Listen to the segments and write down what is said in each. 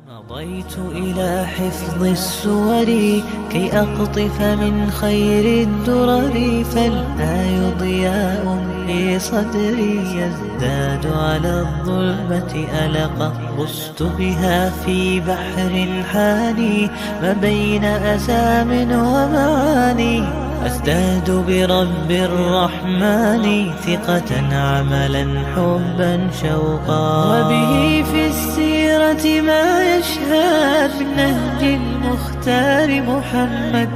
مضيت إلى حفظ السور كي أقطف من خير الدرر، فالآي ضياء في صدري يزداد على الظلمة ألقا. غصت بها في بحر حاني ما بين أسام ومعاني، أزداد برب الرحمن ثقة عملا حبا شوقا. وبه في السيرة ما يشهد من نهج المختار محمد،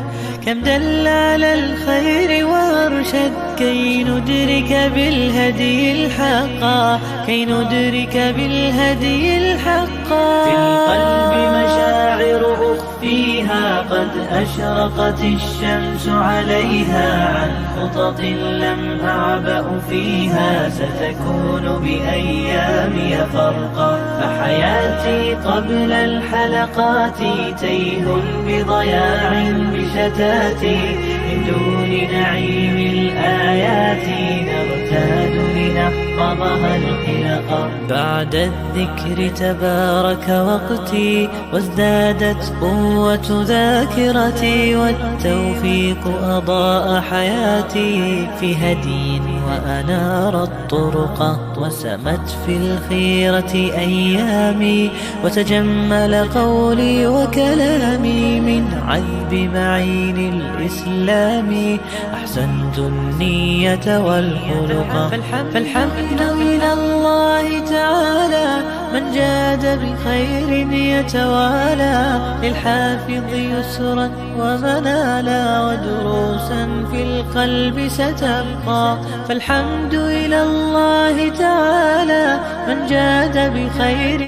كم دل على الخير وارشد كي ندرك بالهدي الحقا، كي ندرك بالهدي الحقا. في القلب مشاعر أخفيها قد أشرقت الشمس عليها، عن خطط لم أعبأ فيها ستكون بأيامي فرقا. فحياتي قبل الحلقات تيه بضياع بشتاتي، من دون نعيم الآيات نغتاد لنحفظها الحلقا. بعد الذكر تبارك وقتي وازدادت قوة ذاكرتي، والتوفيق أضاء حياتي في هدي وأنار الطرق. وسمت في الخيرة أيامي وتجمل قولي وكلامي، من عذب معين الإسلام أحسنت النية والخلق. فالحمد إلى الله تعالى من جاد بخير يتوالى، للحافظ يسرا ومنالا ودروسا في القلب ستبقى. فالحمد إلى الله تعالى من جاد بخير